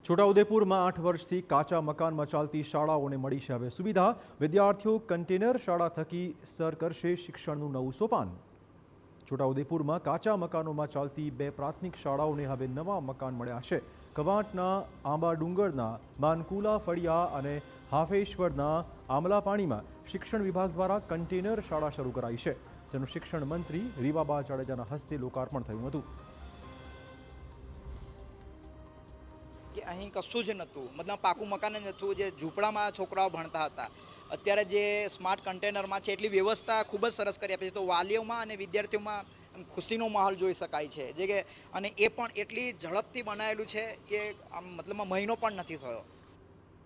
છોટાઉદેપુરમાં 8 વર્ષથી કાચા મકાનમાં ચાલતી શાળાઓને મળી છે હવે સુવિધા। વિદ્યાર્થીઓ કન્ટેનર શાળા થકી સર કરશે શિક્ષણનું નવું સોપાન। છોટાઉદેપુરમાં કાચા મકાનોમાં ચાલતી 2 પ્રાથમિક શાળાઓને હવે નવા મકાન મળ્યા છે। કવાંટના આંબા ડુંગરના માનકુલા ફળિયા અને હાફેશ્વરના આમલાપાણીમાં શિક્ષણ વિભાગ દ્વારા કન્ટેનર શાળા શરૂ કરાઈ છે, જેનું શિક્ષણ મંત્રી રીવાબા જાડેજાના હસ્તે લોકાર્પણ થયું હતું। કે અહીં કશું જ નહોતું, મતલબ પાકું મકાન જ નહોતું, જે ઝૂંપડામાં છોકરાઓ ભણતા હતા। અત્યારે જે સ્માર્ટ કન્ટેનરમાં છે એટલી વ્યવસ્થા ખૂબ જ સરસ કરી આપી છે, તો વાલીઓમાં અને વિદ્યાર્થીઓમાં ખુશીનો માહોલ જોઈ શકાય છે। જે કે અને એ પણ એટલી ઝડપથી બનાવેલું છે કે આમ મતલબમાં મહિનો પણ નથી થયો।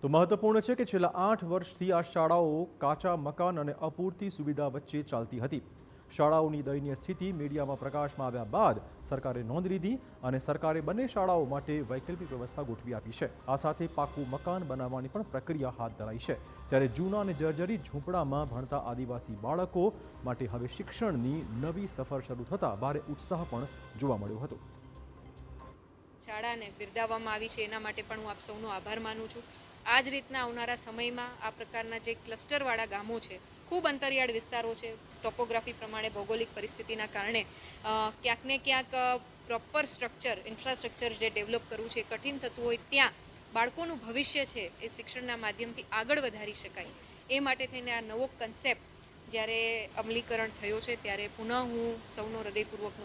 તો મહત્વપૂર્ણ છે કે છેલ્લા 8 વર્ષથી આ શાળાઓ કાચા મકાન અને અપૂરતી સુવિધા વચ્ચે ચાલતી હતી। શાળાઓની દયનીય સ્થિતિ મીડિયામાં પ્રકાશમાં આવ્યા બાદ સરકારે નોંધ લીધી અને સરકારે બંને શાળાઓ માટે વૈકલ્પિક વ્યવસ્થા ગોઠવી આપી છે। આ સાથે પાકું મકાન બનાવવાની પણ પ્રક્રિયા હાથ ધરાઈ છે, ત્યારે જૂના અને જર્જરિત ઝૂંપડામાં ભણતા આદિવાસી બાળકો માટે હવે શિક્ષણની નવી સફર શરૂ થતાં ભારે ઉત્સાહ પણ જોવા મળ્યો હતો। શાળાને બિરદાવવામાં આવી છે, એના માટે પણ હું આપ સૌનો આભાર માનું છું। આ જ રીતના આવનારા સમયમાં આ પ્રકારના જે ક્લસ્ટરવાળા ગામો છે, ખૂબ અંતરિયાળ વિસ્તારો છે, ટોપોગ્રાફી પ્રમાણે ભૌગોલિક પરિસ્થિતિના કારણે ક્યાંક ને ક્યાંક પ્રોપર સ્ટ્રક્ચર ઇન્ફ્રાસ્ટ્રક્ચર જે ડેવલપ કરવું છે કઠિન થતું હોય, ત્યાં બાળકોનું ભવિષ્ય છે એ શિક્ષણના માધ્યમથી આગળ વધારી શકાય, એ માટે થઈને આ નવો કન્સેપ્ટ જ્યારે અમલીકરણ થયો છે, ત્યારે પુનઃ હું સૌનો હૃદયપૂર્વકનો